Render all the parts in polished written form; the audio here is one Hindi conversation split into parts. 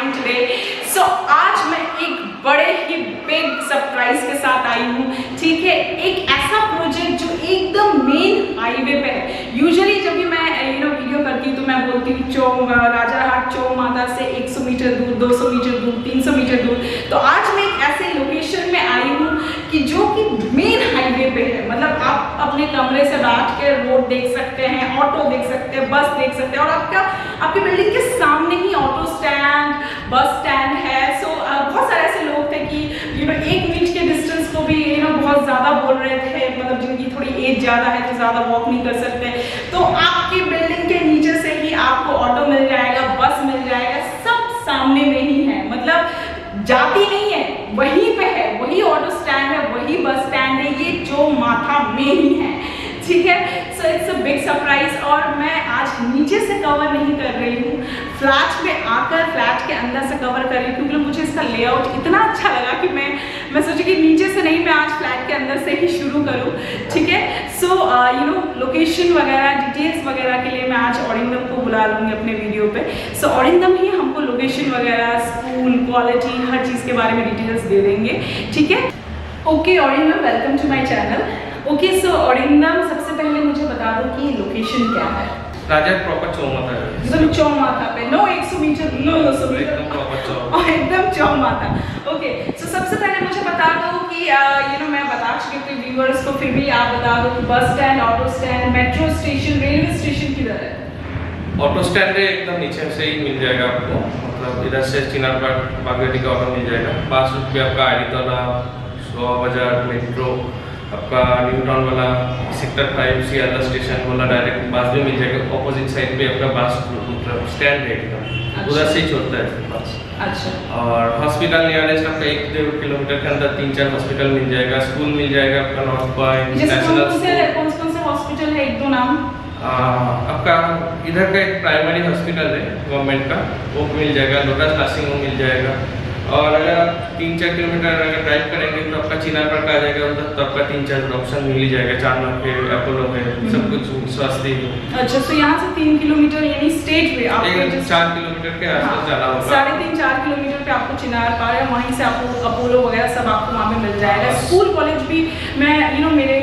fine today. So आज मैं एक बड़े ही बिग सरप्राइज के साथ आई हूँ, ठीक है। एक ऐसा प्रोजेक्ट जो एकदम मेन हाईवे पे है। यूजुअली जब भी मैं वीडियो करती हूँ तो मैं बोलती हूँ राजारहाट चौ माता से 100 मीटर दूर, 200 मीटर दूर, 300 मीटर दूर। तो आज मैं एक ऐसे लोकेशन में आई हूँ कि जो कि मेन हाईवे पे है। मतलब आप अपने कमरे से बैठ के रोड देख सकते हैं, ऑटो देख सकते हैं, बस देख सकते हैं, और आपकी बिल्डिंग के सामने ही ऑटो स्टैंड, बस स्टैंड है। सो बहुत सारे ऐसे लोग थे कि 1 मिनट के डिस्टेंस को भी बहुत ज़्यादा बोल रहे थे, मतलब जिनकी थोड़ी एज ज़्यादा है तो ज़्यादा वॉक नहीं कर सकते। तो आपकी बिल्डिंग के नीचे से ही आपको ऑटो मिल जाएगा, बस मिल जाएगा, सब सामने में ही है। मतलब जाती नहीं है, वहीं पे है, वही ऑटो स्टैंड है, वही बस स्टैंड है, ये चौ माथा में ही है, ठीक है। So it's a big surprise. और मैं आज नीचे से कवर नहीं कर रही हूँ, फ्लैट में आकर फ्लैट के अंदर से कवर कर रही हूँ, क्योंकि मुझे इसका लेआउट इतना अच्छा लगा कि मैं सोची कि नीचे से नहीं, मैं आज फ्लैट के अंदर से ही शुरू करूँ, ठीक है। सो लोकेशन वगैरह, डिटेल्स वगैरह के लिए मैं आज औरिंदम को बुला लूँगी अपने वीडियो पे। सो औरिंदम ही हमको लोकेशन वगैरह, स्कूल, क्वालिटी, हर चीज़ के बारे में डिटेल्स दे देंगे, ठीक है। Okay Arindam, welcome to my channel. Okay so Arindam, सबसे पहले मुझे बता दो कि लोकेशन क्या है। राजा प्रॉपर चौ माता है, एकदम चौ माता पे, नो 100 मीटर, नो 200 मीटर, एकदम प्रॉपर चौ, और एकदम चौ माता। ओके सो सबसे पहले मुझे बता दो कि मैं बता चुकी हूँ व्यूअर्स को, फिर भी आप बता दो कि bus stand, auto stand, metro station, railway station किधर है? ऑटो स्टैंड है एकदम नीचे से ही मिल जाएगा आपको। मतलब इधर से चिनारपाट बागेटी का ऑटो मिल जाएगा। पास रुपये आपका आईडी तला, शोभा बाजार, मेट्रो, आपका न्यू टाउन वाला सेक्टर 5 सियाला स्टेशन वाला डायरेक्ट बस भी मिल जाएगा। ऑपोजिट साइड पे आपका बस मतलब स्टैंड है एकदम, उधर से ही छोड़ता है बस। अच्छा। और हॉस्पिटल नियरेस्ट आपका 1-1.5 किलोमीटर के अंदर 3-4 हॉस्पिटल मिल जाएगा। स्कूल मिल जाएगा आपका नॉर्थ पॉइंट नेशनल स्कूल। कौन से हॉस्पिटल है, 1-2 नाम? आपका इधर का एक प्राइमरी हॉस्पिटल है गवर्नमेंट का, वो मिल जाएगा। लोटस नर्सिंग होम मिल जाएगा। और अगर आप 3-4 किलोमीटर अगर ड्राइव करेंगे तो आपका चिनारपाट आ जाएगा, उधर तो आपका 3-4 ऑप्शन मिल ही जाएगा। चारनोक है, अपोलो है, सब कुछ स्वास्थ्य है। अच्छा, तो यहाँ से 3 किलोमीटर यानी स्टेट वे आपको 4 किलोमीटर के आसपास जाना होगा। 3.5-4 किलोमीटर पे आपको चिनारपाट है, वहीं से आपको अपोलो वगैरह सब आपको वहाँ पे मिल जाएगा। स्कूल कॉलेज भी मैं मेरे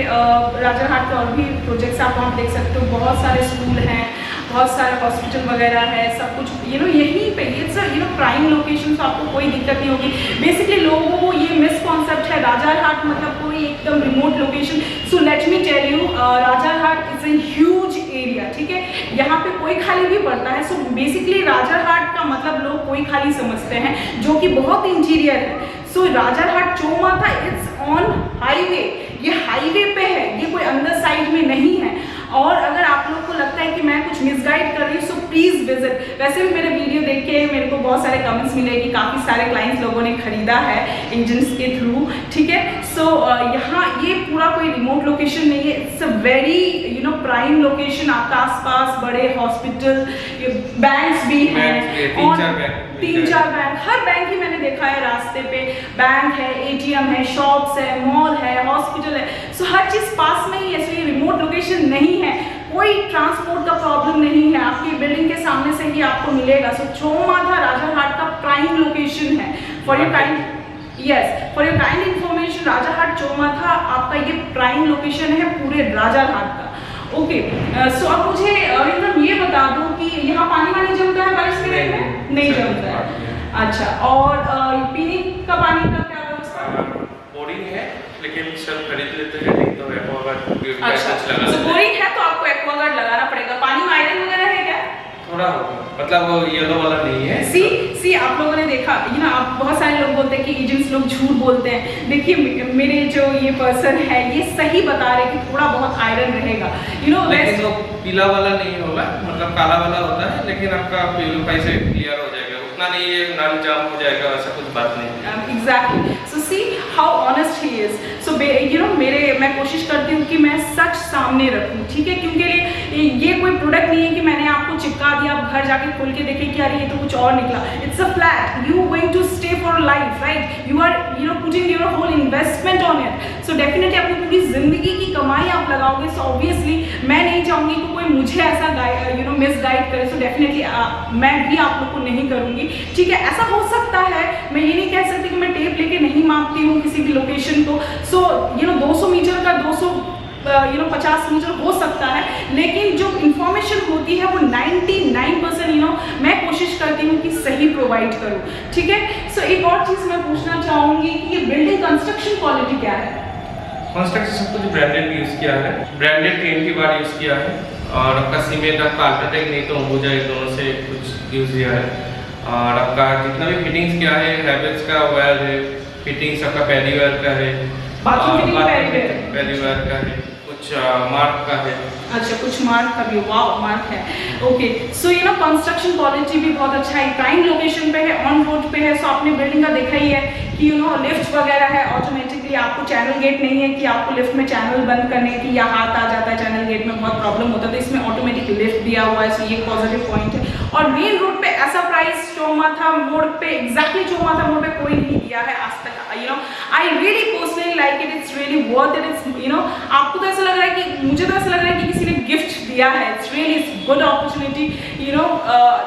राजारहाट के और भी प्रोजेक्ट्स आप वहाँ देख सकते हो। बहुत सारे स्कूल हैं, बहुत सारे हॉस्पिटल वगैरह है, सब कुछ यहीं पे। इट्स प्राइम लोकेशन, तो आपको कोई दिक्कत नहीं होगी। बेसिकली लोगों को ये मिसकॉन्सेप्ट है, राजारहाट मतलब कोई एकदम remote location. So let me tell you, Rajarhat is a huge area, ठीक है। यहाँ पे कोई खाली भी पड़ता है। सो बेसिकली राजारहाट का मतलब लोग कोई खाली समझते हैं, जो कि बहुत इंटीरियर है। सो राजारहाट चौ माता इट्स ऑन हाईवे, ये हाईवे पे है, ये कोई अंदर साइड में नहीं है। और अगर आप लोग को लगता है कि मैं कुछ मिसगाइड कर रही हूँ, सो प्लीज़ विजिट। वैसे भी मेरे वीडियो देख के मेरे को बहुत सारे कमेंट्स मिले कि काफ़ी सारे क्लाइंट्स लोगों ने खरीदा है एजेंट्स के थ्रू, ठीक है। सो यहाँ ये पूरा कोई रिमोट लोकेशन नहीं है, it's a very prime location. आपका आसपास बड़े हॉस्पिटल, बैंक्स भी हैं, 3-4 बैंक, हर बैंक ही मैंने देखा है रास्ते पे। बैंक है, ATM है, शॉप्स है, मॉल है, हॉस्पिटल है, सो हर चीज़ पास में ही है। सो ये रिमोट लोकेशन नहीं है, कोई ट्रांसपोर्ट का प्रॉब्लम नहीं है, आपकी बिल्डिंग के सामने से ही आपको मिलेगा। सो चौ माता राजारहाट का प्राइम लोकेशन है। For your kind information, Rajarhat चौ माता आपका ये प्राइम लोकेशन है पूरे राजारहाट का। ओके सो अब मुझे औरिंदम ये बता दो कि यहाँ पानी वानी जमता है बारिश के दिन में? नहीं जमता है। अच्छा, और पीने का पानी का क्या व्यवस्था? बोरिंग है, लेकिन सब खरीद लेते हैं, नहीं तो एक्वागार्ड। अच्छा, तो बोरिंग है तो आपको एक्वागार्ड लगाना पड़ेगा। पानी में आयरन वगैरह है क्या? थोड़ा होगा, मतलब वो येलो वाला नहीं है। सी आप लोगों ने देखा आप बहुत सारे लोग बोलते हैं कि एजेंट्स लोग झूठ बोलते हैं। देखिए मेरे जो ये पर्सन है ये सही बता रहे कि थोड़ा बहुत आयरन रहेगा। लेकिन वो पीला वाला नहीं होगा, मतलब काला वाला होता है, लेकिन आपका प्यूरिफाई से क्लियर हो जाएगा। उतना नहीं है नल जाम हो जाएगा, ऐसा कुछ बात नहीं। Exactly, so see how honest he is. So मैं कोशिश करती हूँ कि मैं सच सामने रखूँ, ठीक है। क्योंकि ये कोई प्रोडक्ट नहीं है कि मैंने आपको चिपका दिया, आप घर जाके खोल के देखें कि अरे ये तो कुछ और निकला। It's a flat, you going to stay for life, right. You are putting your whole investment on it. So definitely अपनी पूरी जिंदगी की कमाई आप लगाओगे। सो ऑब्वियसली मैं नहीं चाहूँगी कि कोई मुझे ऐसा यू नो मिसगाइड करे, सो डेफिनेटली मैं भी आप लोग को नहीं करूँगी, ठीक है। ऐसा हो सकता है, मैं ये नहीं कह सकती कि मैं टेप लेके नहीं मापती हूँ किसी भी लोकेशन को। सो यू नो 200 मीटर का 50 मीटर हो सकता है, लेकिन जो इंफॉर्मेशन होती है वो 99% यू नो मैं कोशिश करती हूँ कि सही प्रोवाइड करूँ, ठीक है। सो एक और चीज़ मैं पूछना चाहूँगी कि ये बिल्डिंग कंस्ट्रक्शन क्वालिटी क्या है? कंस्ट्रक्शन सब कुछ ब्रांडेड यूज़ किया है, ब्रांडेड TNT बार यूज़ किया है, और आपका सीमेंट, आपका अल्ट्राटेक नहीं तो अंबुजा, इन दोनों से कुछ यूज़ किया है। और आपका जितना भी फिटिंग्स किया है, हैवेल्स का वायर है, फिटिंग्स आपका पैरीवेयर का है, बाथरूम पैरीवेयर का है, कुछ मार्क का है। अच्छा, कुछ मार्क का भी, वाव, मार्क है, okay. So you no construction quality भी बहुत अच्छा है, प्राइम लोकेशन पे है, ऑन रोड पे है। सो आपने बिल्डिंग का देखा ही है कि यू नो लिफ्ट वगैरह है, ऑटोमेटिकली आपको चैनल गेट नहीं है कि आपको लिफ्ट में चैनल बंद करने की या हाथ आ जाता है चैनल गेट में, बहुत प्रॉब्लम होता है, तो इसमें ऑटोमेटिक लिफ्ट दिया हुआ है। सो ये पॉजिटिव पॉइंट है। और मेन रोड पे ऐसा प्राइस चौमाथा मोड़ पे, एग्जैक्टली चौमाथा मोड़ पे कोई नहीं दिया है आज तक, you know. I really personally like it, it's really worth it, it's you know, आपको तो ऐसा लग रहा है कि, मुझे तो ऐसा लग रहा है कि किसी ने गिफ्ट दिया है। It's really good opportunity, you know,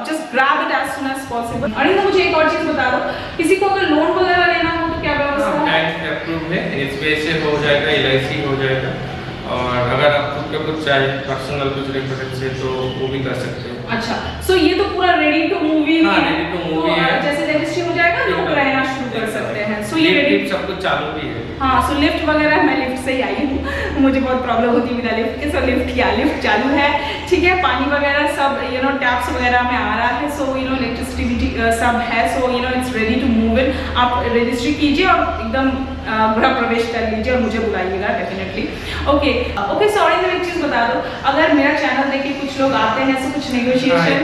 just grab it as soon as possible. Anil, मुझे एक और चीज़ बता दो, किसी को अगर लोन वगैरह लेना हो तो क्या व्यवस्था है? बैंक अप्रूव है, SBI से हो जाएगा, LIC हो जाएगा, और अगर आप खुद का कुछ चाहे पर्सनल कुछ रेफरेंस से तो वो भी कर सकते हो। अच्छा, सो ये तो पूरा रेडी टू मूवी हाँ, ready to movie है। जैसे रजिस्ट्री हो जाएगा लोग रहना शुरू कर सकते हैं। सो ये रेडी, सब कुछ चालू भी है। हाँ। सो लिफ्ट वगैरह, मैं लिफ्ट से ही आई हूँ, मुझे बहुत प्रॉब्लम होती है बिना लिफ्ट के। सो लिफ्ट चालू है, ठीक है। पानी वगैरह सब यू नो टैप्स वगैरह में आ रहा है। सो यू नो इलेक्ट्रिसिटी सब है। So you know it's ready to move in. आप रजिस्ट्री कीजिए और एकदम गृह प्रवेश कर लीजिए और मुझे बुलाइएगा डेफिनेटली। ओके, सॉरी, तो एक चीज़ बता दो, अगर मेरा चैनल देख के कुछ लोग आते हैं तो कुछ negotiation,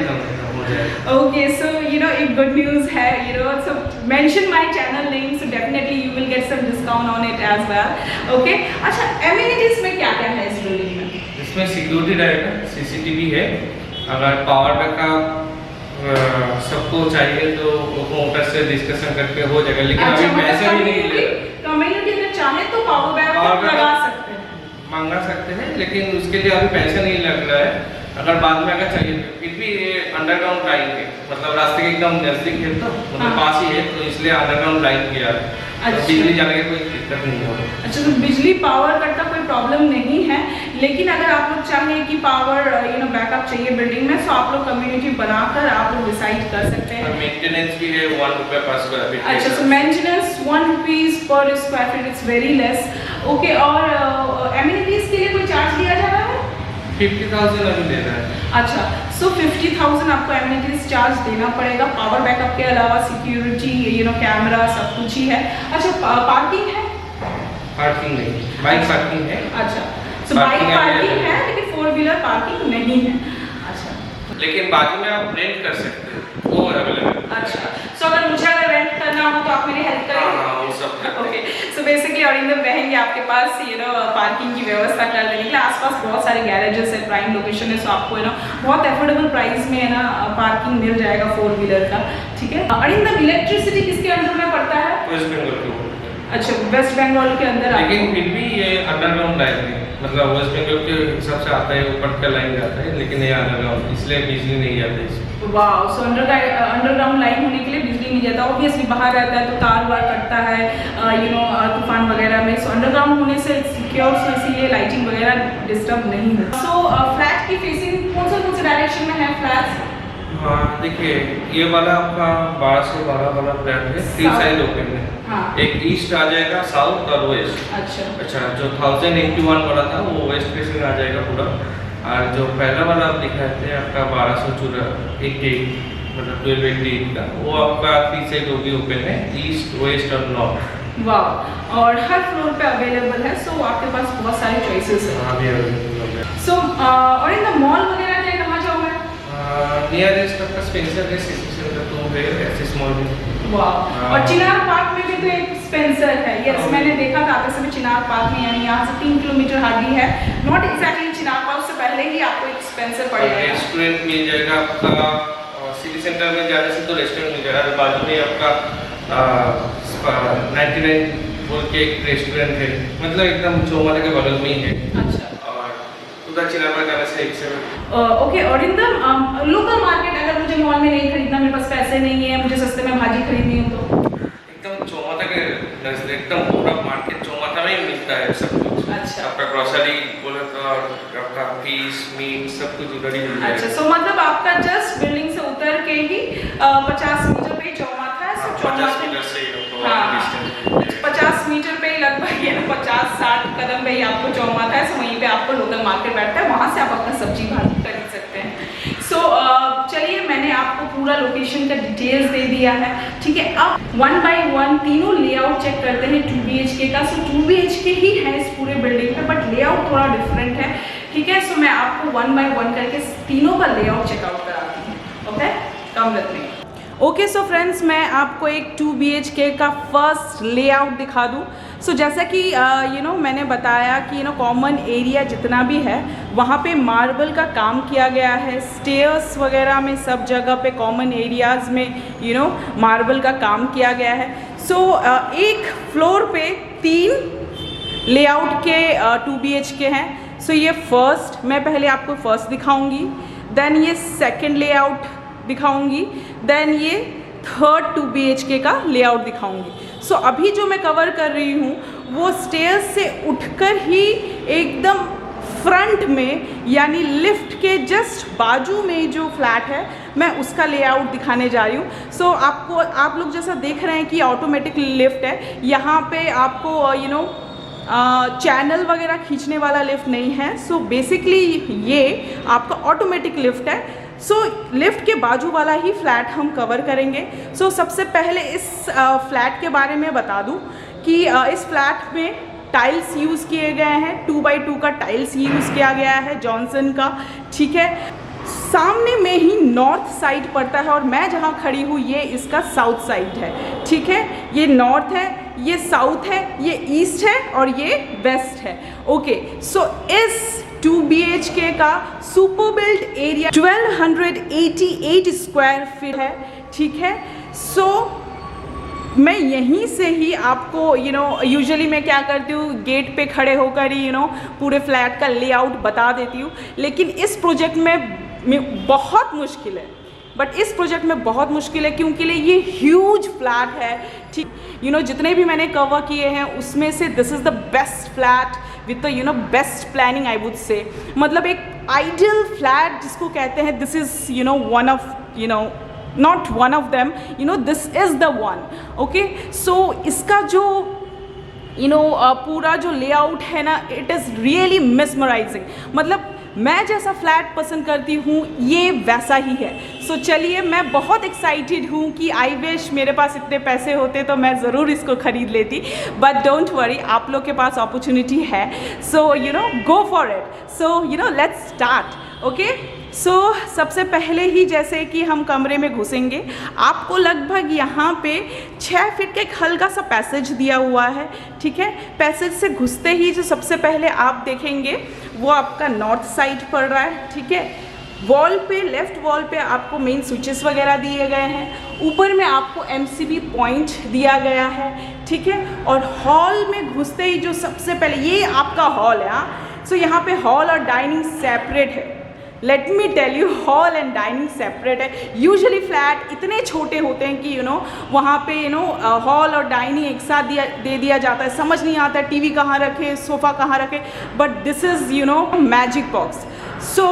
okay, so you know एक गुड न्यूज़ है, you know, so mention my channel name, so definitely you will get some discount on it as well, okay. अच्छा, एमिनिटीज में क्या क्या है इस बिल्डिंग में? इसमें सिक्योरिटी रहेगा, CCTV है, अगर पावर बैकअप सबको चाहिए तो वो मोटर से डिस्कशन करके हो जाएगा, लेकिन अच्छा, अभी पैसे भी नहीं ले, कम्युनिटी में चाहे तो पावर बैकअप लगा सकते हैं, मांगा सकते हैं, लेकिन उसके लिए अभी पैसा नहीं लग रहा है। अगर बाद में अगर चाहिए तो फिर भी ये अंडरग्राउंड लाइन है, मतलब रास्ते के एकदम नजदीक है, तो मतलब पास ही है, तो इसलिए अंडरग्राउंड लाइन किया है। अच्छा। तो बिजली जाने की कोई दिक्कत नहीं होगी। अच्छा, तो बिजली पावर कट का कोई प्रॉब्लम नहीं है, लेकिन अगर आप लोग चाहें कि पावर यू नो बैकअप चाहिए बिल्डिंग में, तो आप लोग कम्युनिटी बनाकर आप लोग डिसाइड कर सकते हैं। मेंटेनेंस भी है 1 रुपये पर स्क्वायर फीट। अच्छा, सो मेंटेनेंस 1 रुपीज़ पर square feet, it's very less, okay. और एमिनिटीज़ के लिए कोई चार्ज दिया जा रहा है? 50,000 अभी दे रहा है। अच्छा, सो 50,000 आपको एमिनिटीज चार्ज देना पड़ेगा। पावर बैकअप के अलावा सिक्योरिटी, यू नो, कैमरा, सब कुछ ही है। अच्छा, पार्किंग है? पार्किंग नहीं, बाइक पार्किंग है। अच्छा, सो बाइक पार्किंग है लेकिन 4 व्हीलर पार्किंग नहीं है। अच्छा, लेकिन बाजू में आप रेंट कर सकते हैं, वो अवेलेबल। अच्छा, सो अगर मुझे अगर रेंट करना हो तो आप मेरी हेल्प करेंगे? हाँ, वो सब करते हैं। ओके, सो बेसिकली अरिंदम रहेंगे आपके पास, यू नो, पार्किंग की व्यवस्था कर देने के लिए। आसपास बहुत सारे गैरेजेस है, प्राइम लोकेशन है, सो आपको है ना बहुत अफोर्डेबल प्राइस में है ना पार्किंग मिल जाएगा 4 व्हीलर का, ठीक है। अरिंदम, इलेक्ट्रिसिटी किसके अंदर में पड़ता है? वेस्ट बंगाल के ऊपर। अच्छा, वेस्ट बंगाल के अंदर। लेकिन फिर भी ये अंडरग्राउंड लाइन है, मतलब वेस्ट बंगाल के हिसाब से आता है, ऊपर का लाइन जाता है, लेकिन ये अंडरग्राउंड, इसलिए बिजली नहीं जाती इसमें। वाह, सो अंडरग्राउंड लाइन होने के लिए बिजली नहीं जाता। ऑब्वियसली बाहर रहता है तो तार वार कटता है, यू नो, तूफान वगैरह में। सो अंडरग्राउंड होने से सिक्योर, सो इसीलिए लाइटिंग वगैरह डिस्टर्ब नहीं होती। सो फ्लैट की फेसिंग कौन से डायरेक्शन में है फ्लैट? हाँ, देखिए ये वाला आपका 12 से 12 वाला फ्लैट है, 3 साइड ओपन है। हाँ। एक ईस्ट आ जाएगा, साउथ और वेस्ट। अच्छा, जो 1081 वाला था वो वेस्ट फेसिंग आ जाएगा पूरा, और जो पहला वाला आप दिखाए थे आपका 1288 मतलब 1288 का, वो आपका 3 साइड भी ओपन है, ईस्ट, वेस्ट और नॉर्थ। वाह, और हर फ्लोर पे अवेलेबल है, सो आपके पास बहुत सारे चॉइसेस है। हाँ, भी अवेलेबल है। सो और इन द मॉल वगैरह के कहाँ जाऊँ मैं? नियरेस्ट आपका स्पेंसर है, सिटी सेंटर तो है, एक्सिस मॉल में। वाह, और चिनार पार्क में भी तो एक स्पेंसर है। यस, मैंने देखा था आते समय चिनार पार्क में, यानी यहाँ से 3 किलोमीटर हार्डली है, नॉट एक्जैक्टली चिनार पार्क से पहले ही आपको एक स्पेंसर पड़ेगा। रेस्टोरेंट मिल जाएगा आपका, सिटी सेंटर में जाने से तो रेस्टोरेंट मिल जाएगा, बाजू में आपका 99 बोल के एक रेस्टोरेंट है, मतलब एकदम चौमाथा के बगल में ही है। अच्छा, और उधर चिनार पार्क जाने से 1 से ओके अरिंदम, लोकल मार्केट अगर मुझे मॉल में नहीं खरीदना, मेरे पास पैसे नहीं है, मुझे सस्ते में भाजी खरीदनी हो तो एकदम चौमाथा के नजदीक एकदम पूरा मार्केट चौमाथा में ही मिलता है सब कुछ। अच्छा। आपका ग्रोसरी बोले तो आपका फिश मीट सब कुछ उधर ही मिल अच्छा, जाएगा। सो मतलब आपका जस्ट बिल्डिंग से उतर के ही 50 मीटर पे चौमाथा है। सो 50 मीटर से ही आपको हाँ, 50 मीटर पे ही लगभग ये 50-60 कदम पे ही आपको चौमाथा है। सो वहीं पे आपको लोकल मार्केट बैठता है, वहाँ से आप अपना सब्जी भाजी खरीद सकते हैं। सो चलिए, मैंने आपको पूरा लोकेशन का डिटेल्स दे दिया है, ठीक है। अब 1 बाय 1 तीनों लेआउट चेक करते हैं 2 BHK का। सो 2 BHK ही है इस पूरे बिल्डिंग पे, बट लेआउट थोड़ा डिफरेंट है, ठीक है। सो मैं आपको 1 बाय 1 करके तीनों का लेआउट चेकआउट कराती हूँ। Okay, come with me. Okay, so friends, मैं आपको एक 2 BHK का फर्स्ट लेआउट दिखा दूँ। सो जैसा कि मैंने बताया कि कॉमन एरिया जितना भी है वहाँ पे मार्बल का काम किया गया है। स्टेयर्स वगैरह में सब जगह पे कॉमन एरियाज़ में मार्बल का काम किया गया है। सो एक फ्लोर पे 3 लेआउट के 2 BHK हैं। सो ये फर्स्ट, मैं पहले आपको फर्स्ट दिखाऊंगी, देन ये सेकंड लेआउट दिखाऊंगी, देन ये थर्ड 2 BHK का लेआउट दिखाऊंगी। सो अभी जो मैं कवर कर रही हूँ वो स्टेयर्स से उठकर ही एकदम फ्रंट में, यानी लिफ्ट के जस्ट बाजू में जो फ्लैट है, मैं उसका लेआउट दिखाने जा रही हूँ। सो आप लोग जैसा देख रहे हैं कि ऑटोमेटिक लिफ्ट है। यहाँ पे आपको चैनल वगैरह खींचने वाला लिफ्ट नहीं है। सो बेसिकली ये आपका ऑटोमेटिक लिफ्ट है। सो लिफ्ट के बाजू वाला ही फ्लैट हम कवर करेंगे। सो सबसे पहले इस फ्लैट के बारे में बता दूं कि इस फ्लैट में टाइल्स यूज़ किए गए हैं। 2 बाय 2 का टाइल्स यूज़ किया गया है जॉनसन का, ठीक है। सामने में ही नॉर्थ साइड पड़ता है और मैं जहाँ खड़ी हूँ ये इसका साउथ साइड है, ठीक है। ये नॉर्थ है, ये साउथ है, ये ईस्ट है और ये वेस्ट है। ओके, सो इस 2 BHK का super build area 1288 square feet है, ठीक है। सो मैं यहीं से ही आपको यूजुअली मैं क्या करती हूँ, गेट पे खड़े होकर ही पूरे फ्लैट का लेआउट बता देती हूँ, लेकिन इस प्रोजेक्ट में बहुत मुश्किल है। बट इस प्रोजेक्ट में बहुत मुश्किल है क्योंकि ये ह्यूज फ्लैट है, ठीक। जितने भी मैंने कवर किए हैं उसमें से this is the best flat with the best planning, I would say. मतलब एक आइडियल फ्लैट जिसको कहते हैं, this is one of not one of them, this is the one. Okay, so इसका जो पूरा जो लेआउट है ना, इट इज़ रियली मिसमराइजिंग। मतलब मैं जैसा फ्लैट पसंद करती हूँ ये वैसा ही है। सो चलिए, मैं बहुत एक्साइटेड हूँ कि आई विश मेरे पास इतने पैसे होते तो मैं ज़रूर इसको ख़रीद लेती, बट डोंट वरी, आप लोग के पास अपॉर्चुनिटी है। So go for it. So let's start. Okay, so सबसे पहले ही जैसे कि हम कमरे में घुसेंगे, आपको लगभग यहाँ पे 6 फीट का एक हल्का सा पैसेज दिया हुआ है, ठीक है। पैसेज से घुसते ही जो सबसे पहले आप देखेंगे वो आपका नॉर्थ साइड पड़ रहा है, ठीक है। वॉल पे, लेफ्ट वॉल पे आपको मेन स्विचेस वगैरह दिए गए हैं। ऊपर में आपको MCB पॉइंट दिया गया है, ठीक है। और हॉल में घुसते ही जो सबसे पहले ये आपका हॉल है। हाँ, सो यहाँ पे हॉल और डाइनिंग सेपरेट है। Let me tell you, hall and dining separate है। यूजुअली फ्लैट इतने छोटे होते हैं कि वहाँ पे हॉल और डाइनिंग एक साथ दे दिया जाता है, समझ नहीं आता टीवी कहाँ रखे, सोफ़ा कहाँ रखे, but this is magic box. So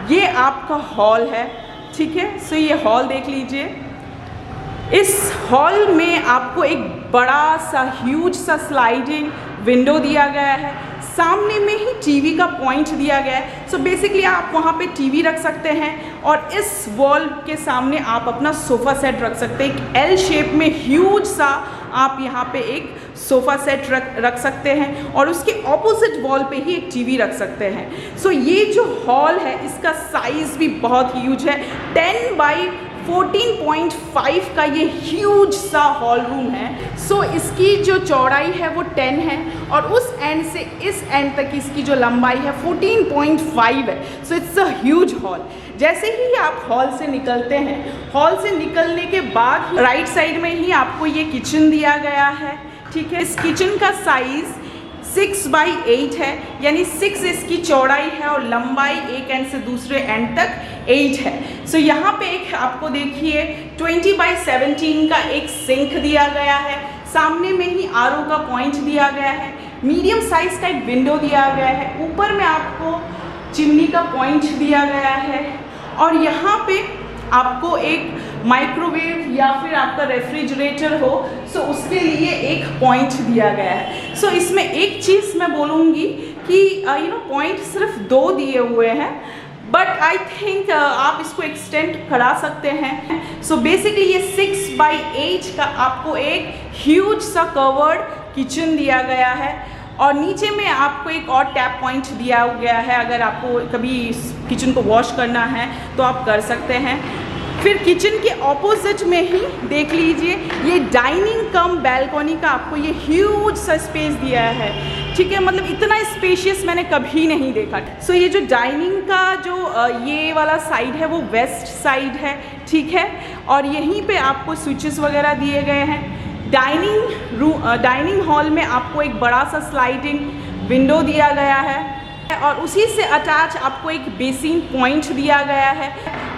ये आपका हॉल है, ठीक है। सो ये हॉल देख लीजिए। इस हॉल में आपको एक बड़ा सा ह्यूज सा स्लाइडिंग विंडो दिया गया है। सामने में ही टीवी का पॉइंट दिया गया है। सो बेसिकली आप वहाँ पे टीवी रख सकते हैं और इस वॉल के सामने आप अपना सोफ़ा सेट रख सकते हैं। एक एल शेप में ह्यूज सा आप यहाँ पे एक सोफ़ा सेट रख सकते हैं और उसके ऑपोजिट वॉल पे ही एक टीवी रख सकते हैं। सो ये जो हॉल है इसका साइज़ भी बहुत ह्यूज है। 10 बाई 14.5 का ये ह्यूज सा हॉल रूम है। सो इसकी जो चौड़ाई है वो 10 है और उस एंड से इस एंड तक इसकी जो लंबाई है 14.5 है। So it's a huge hall. जैसे ही आप हॉल से निकलते हैं, हॉल से निकलने के बाद राइट साइड में ही आपको ये किचन दिया गया है, ठीक है। इस किचन का साइज़ 6/8 है, यानी 6 इसकी चौड़ाई है और लंबाई एक एंड से दूसरे एंड तक 8 है। सो यहाँ पे एक आपको देखिए 20/17 का एक सिंक दिया गया है, सामने में ही आरओ का पॉइंट दिया गया है, मीडियम साइज का एक विंडो दिया गया है, ऊपर में आपको चिमनी का पॉइंट दिया गया है और यहाँ पे आपको एक माइक्रोवेव या फिर आपका रेफ्रिजरेटर हो सो उसके लिए एक पॉइंट दिया गया है। सो इसमें एक चीज़ मैं बोलूँगी कि पॉइंट सिर्फ 2 दिए हुए हैं, बट आई थिंक आप इसको एक्सटेंड करा सकते हैं। सो बेसिकली ये 6/8 का आपको एक ह्यूज सा कवर्ड किचन दिया गया है और नीचे में आपको एक और टैप पॉइंट दिया गया है, अगर आपको कभी किचन को वॉश करना है तो आप कर सकते हैं। फिर किचन के ऑपोजिट में ही देख लीजिए ये डाइनिंग कम बैल्कनी का आपको ये ह्यूज सा स्पेस दिया है, ठीक है, मतलब इतना स्पेशियस मैंने कभी नहीं देखा। सो ये जो डाइनिंग का जो ये वाला साइड है वो वेस्ट साइड है, ठीक है, और यहीं पे आपको स्विचेस वगैरह दिए गए हैं। डाइनिंग हॉल में आपको एक बड़ा सा स्लाइडिंग विंडो दिया गया है और उसी से अटैच आपको एक बेसिन पॉइंट दिया गया है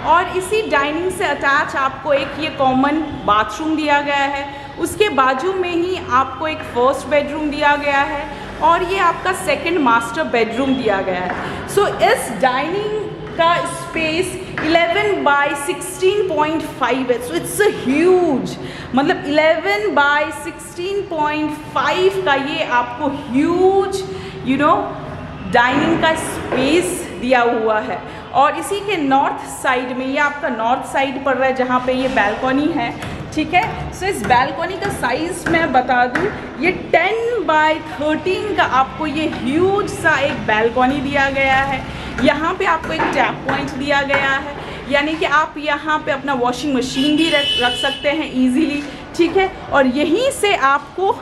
और इसी डाइनिंग से अटैच आपको एक ये कॉमन बाथरूम दिया गया है। उसके बाजू में ही आपको एक फर्स्ट बेडरूम दिया गया है और ये आपका सेकंड मास्टर बेडरूम दिया गया है। सो इस डाइनिंग का स्पेस 11/16.5 है, सो इट्स ह्यूज, मतलब 11/16.5 का ये आपको ह्यूज डाइनिंग का स्पेस दिया हुआ है। और इसी के नॉर्थ साइड में, ये आपका नॉर्थ साइड पड़ रहा है जहाँ पे ये बैल्कनी है, ठीक है। सो इस बैल्कनी का साइज़ मैं बता दूँ, ये 10/13 का आपको ये ह्यूज सा एक बैल्कनी दिया गया है। यहाँ पे आपको एक टैप पॉइंट दिया गया है, यानी कि आप यहाँ पे अपना वॉशिंग मशीन भी रख सकते हैं इजीली, ठीक है। और यहीं से आपको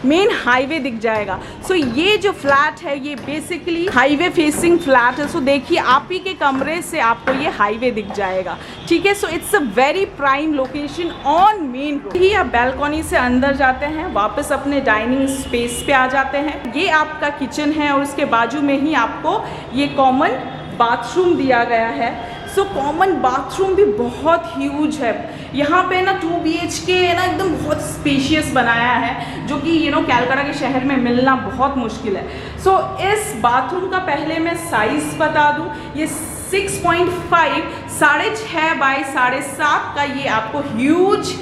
मेन हाईवे दिख जाएगा। सो ये जो फ्लैट है ये बेसिकली हाईवे फेसिंग फ्लैट है। सो देखिए आप ही के कमरे से आपको ये हाईवे दिख जाएगा, ठीक है। So it's a very prime location on main road. ही आप बैल्कनी से अंदर जाते हैं, वापस अपने डाइनिंग स्पेस पे आ जाते हैं। ये आपका किचन है और उसके बाजू में ही आपको ये कॉमन बाथरूम दिया गया है। सो कॉमन बाथरूम भी बहुत ह्यूज है। यहाँ पे ना 2 BHK है ना, एकदम बहुत स्पेशियस बनाया है, जो कि कैलकाटा के शहर में मिलना बहुत मुश्किल है। सो इस बाथरूम का पहले मैं साइज़ बता दूँ, ये 6.5 6.5/7.5 का ये आपको ह्यूज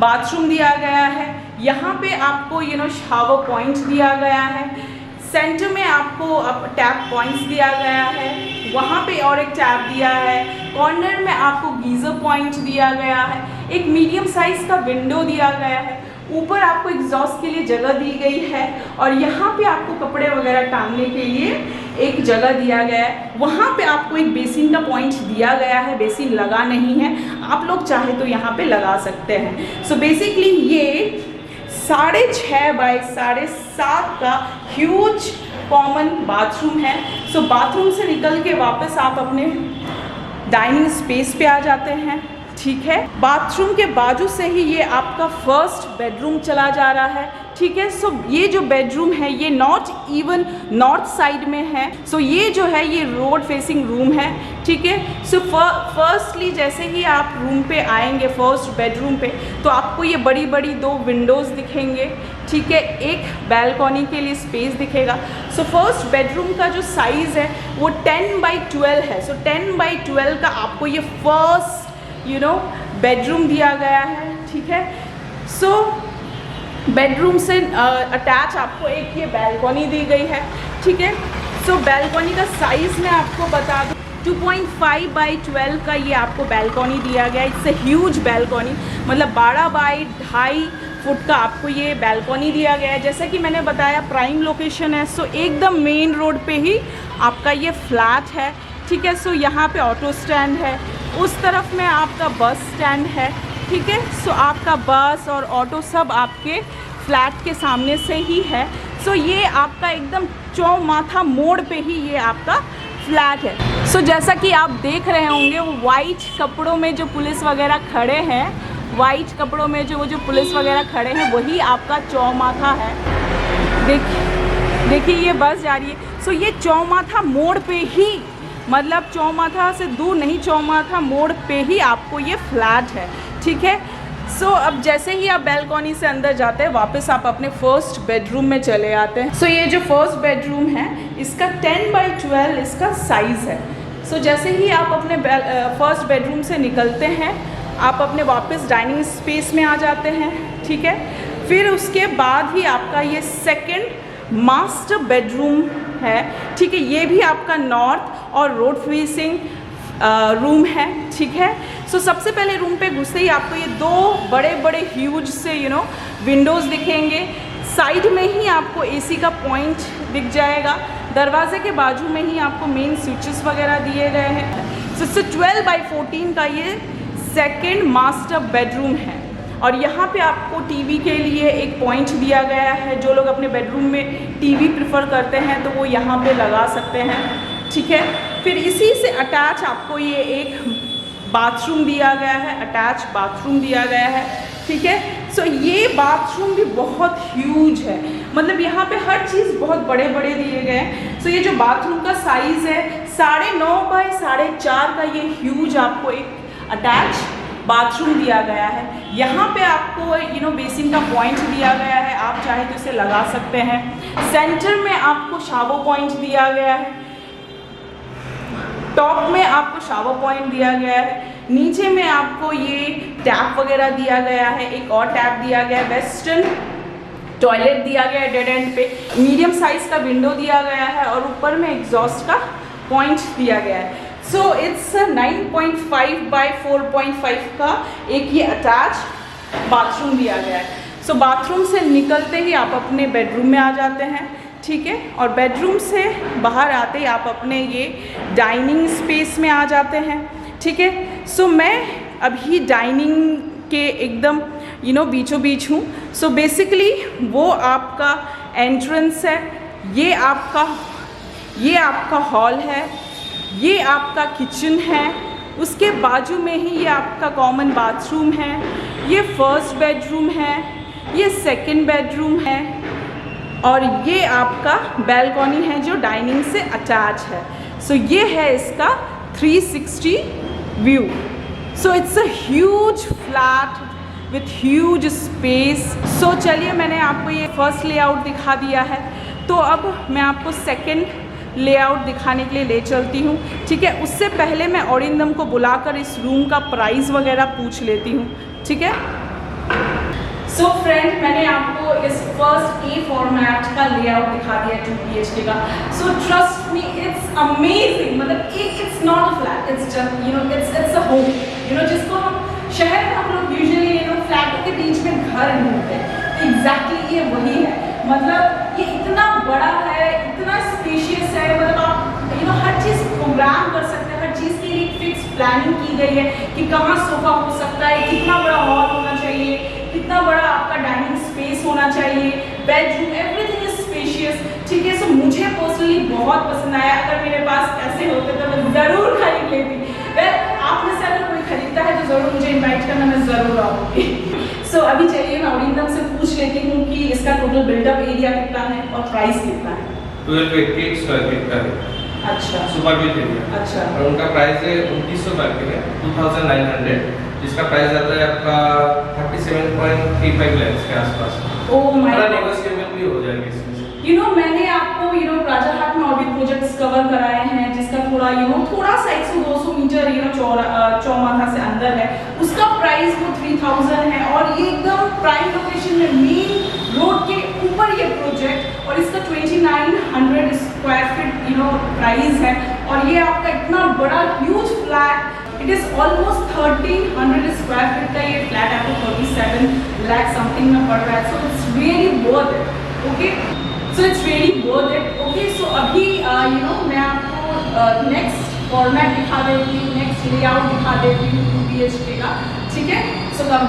बाथरूम दिया गया है। यहाँ पे आपको शावर पॉइंट दिया गया है, सेंटर में आपको टैप पॉइंट्स दिया गया है, वहाँ पे और एक टैप दिया है, कॉर्नर में आपको गीज़र पॉइंट दिया गया है, एक मीडियम साइज़ का विंडो दिया गया है, ऊपर आपको एग्जॉस्ट के लिए जगह दी गई है और यहाँ पे आपको कपड़े वगैरह टांगने के लिए एक जगह दिया गया है। वहाँ पे आपको एक बेसिन का पॉइंट दिया गया है, बेसिन लगा नहीं है, आप लोग चाहे तो यहाँ पे लगा सकते हैं। सो बेसिकली ये 6.5/7.5 का ह्यूज कॉमन बाथरूम है। सो बाथरूम से निकल के वापस आप अपने डाइनिंग स्पेस पे आ जाते हैं, ठीक है। बाथरूम के बाजू से ही ये आपका फर्स्ट बेडरूम चला जा रहा है, ठीक है। सो ये जो बेडरूम है ये नॉर्थ साइड में है। सो ये जो है ये रोड फेसिंग रूम है, ठीक है। सो फर्स्टली जैसे ही आप रूम पे आएंगे फर्स्ट बेडरूम पे, तो आपको ये बड़ी बड़ी 2 विंडोज़ दिखेंगे, ठीक है, एक बैल्कनी के लिए स्पेस दिखेगा। सो फर्स्ट बेडरूम का जो साइज़ है वो 10/12 है। सो 10/12 का आपको ये फर्स्ट बेडरूम दिया गया है, ठीक है। सो बेडरूम से अटैच आपको एक ये बैल्कनी दी गई है, ठीक है। सो बैल्कनी का साइज़ मैं आपको बता दूँ, 2.5/12 का ये आपको बैल्कनी दिया गया है। इट्स अ ह्यूज बैल्कनी, मतलब 12/2.5 फुट का आपको ये बैल्कनी दिया गया है। जैसा कि मैंने बताया प्राइम लोकेशन है, सो एकदम मेन रोड पे ही आपका ये फ्लैट है, ठीक है। सो यहाँ पे ऑटो स्टैंड है, उस तरफ में आपका बस स्टैंड है, ठीक है। सो आपका बस और ऑटो सब आपके फ्लैट के सामने से ही है। सो ये आपका एकदम चौमाथा मोड़ पे ही ये आपका फ्लैट है। सो जैसा कि आप देख रहे होंगे वो वाइट कपड़ों में जो पुलिस वगैरह खड़े हैं, वाइट कपड़ों में जो पुलिस वगैरह खड़े हैं वही आपका चौमाथा है। देखिए ये बस जा रही है। सो ये चौमाथा मोड़ पे ही, मतलब चौमाथा से दूर नहीं, चौमाथा मोड़ पे ही आपको ये फ्लैट है, ठीक है। सो अब जैसे ही आप बैल्कनी से अंदर जाते हैं, वापस आप अपने फर्स्ट बेडरूम में चले आते हैं। सो ये जो फर्स्ट बेडरूम है, इसका 10x12 इसका साइज़ है। सो जैसे ही आप अपने फर्स्ट बेडरूम से निकलते हैं, आप अपने वापस डाइनिंग स्पेस में आ जाते हैं, ठीक है। फिर उसके बाद ही आपका ये सेकंड मास्टर बेडरूम है, ठीक है। ये भी आपका नॉर्थ और रोड फेसिंग रूम है, ठीक है। सो सबसे पहले रूम पे घुसते ही आपको ये दो बड़े बड़े ह्यूज से विंडोज़ दिखेंगे। साइड में ही आपको एसी का पॉइंट दिख जाएगा। दरवाजे के बाजू में ही आपको मेन स्विचेस वगैरह दिए गए हैं। सो 12x14 का ये सेकंड मास्टर बेडरूम है। और यहाँ पे आपको टीवी के लिए एक पॉइंट दिया गया है। जो लोग अपने बेडरूम में टीवी प्रेफर करते हैं तो वो यहाँ पे लगा सकते हैं, ठीक है। फिर इसी से अटैच आपको ये एक बाथरूम दिया गया है, अटैच बाथरूम दिया गया है, ठीक है। सो ये बाथरूम भी बहुत ह्यूज है, मतलब यहाँ पे हर चीज़ बहुत बड़े बड़े दिए गए हैं। सो ये जो बाथरूम का साइज़ है 9.5x4 का ये ह्यूज आपको एक अटैच बाथरूम दिया गया है। यहाँ पे आपको बेसिन का पॉइंट दिया गया है, आप चाहे तो इसे लगा सकते हैं। सेंटर में आपको शावर पॉइंट दिया गया है, टॉप में आपको शावर पॉइंट दिया गया है, नीचे में आपको ये टैप वगैरह दिया गया है, एक और टैप दिया गया है, वेस्टर्न टॉयलेट दिया गया है डेड एंड पे, मीडियम साइज़ का विंडो दिया गया है और ऊपर में एग्जॉस्ट का पॉइंट दिया गया है। सो इट्स 9.5x4.5 का एक ये अटैच बाथरूम दिया गया है। सो बाथरूम से निकलते ही आप अपने बेडरूम में आ जाते हैं, ठीक है। और बेडरूम से बाहर आते ही आप अपने ये डाइनिंग स्पेस में आ जाते हैं, ठीक है। सो मैं अभी डाइनिंग के एकदम बीचों बीच हूँ। सो बेसिकली वो आपका एंट्रेंस है, ये आपका हॉल है, ये आपका किचन है, उसके बाजू में ही ये आपका कॉमन बाथरूम है, ये फर्स्ट बेडरूम है, ये सेकंड बेडरूम है और ये आपका बैल्कनी है जो डाइनिंग से अटैच है। सो ये है इसका 360 view. So it's a huge flat with huge space. So चलिए, मैंने आपको ये फर्स्ट लेआउट दिखा दिया है, तो अब मैं आपको सेकंड लेआउट दिखाने के लिए ले चलती हूँ, ठीक है। उससे पहले मैं औरिंदम को बुलाकर इस रूम का प्राइस वगैरह पूछ लेती हूँ, ठीक है। सो फ्रेंड, मैंने आपको इस फर्स्ट ए फॉर्मेट का लेआउट दिखा दिया 2 BHK का। So trust me, it's amazing. मतलब it's not a flat, it's just it's a home, जिसको हम शहर में हम लोग यूजुअली फ्लैटों के बीच में घर ढूंढते हैं, तो एग्जैक्टली ये वही है। मतलब ये इतना बड़ा है, इतना स्पेशियस है, मतलब आप हर चीज़ प्रोग्राम कर सकते हैं, हर चीज़ के लिए फिक्स प्लानिंग की गई है कि कहाँ सोफा हो सकता है, कितना बड़ा हॉल होना चाहिए, कितना बड़ा आपका डाइनिंग स्पेस होना चाहिए, बेडरूम, एवरीथिंग इज स्पेशियस, ठीक है। सो मुझे पर्सनली बहुत पसंद आया। अगर मेरे पास पैसे होते तो मैं ज़रूर खरीद लेती। आप में से अगर कोई खरीदता है तो ज़रूर मुझे इनवाइट करना, मैं ज़रूर आऊँगी। सो अभी चलिए मैं औरिंदम से पूछ लेती हूँ कि इसका टोटल बिल्डअप एरिया कितना है और प्राइस कितना है। 1288 स्क्वायर फीट का है। अच्छा, सुपर बिल्ड एरिया। अच्छा। और उनका प्राइस है 2900 स्क्वायर फीट है, 2900, जिसका प्राइस आता है आपका 37.35 लाख के आसपास। ओह माय गॉड, नेगोशिएबल भी हो जाएगी इसमें। मैंने आपको राजारहाट में और भी प्रोजेक्ट्स कवर कराए हैं जिसका थोड़ा सा 100-200 मीटर चौमाथा से अंदर है, उसका प्राइस वो 3000 है। और ये एकदम प्राइम लोकेशन में मेन रोड के ऊपर ये प्रोजेक्ट, और इसका 2900 स्क्वायर फीट प्राइस है। और ये आपका इतना बड़ा huge flat, it is almost 1300 square feet का ये फ्लैट आपको 37 लाख समथिंग में पड़ रहा है। So it's really worth it, okay. So it's really worth it, okay. So अभी मैं आपको नेक्स्ट फॉर्मेट दिखा देती हूँ, नेक्स्ट लेआउट दिखा देती हूँ 2 BHK का, ठीक है। सो कम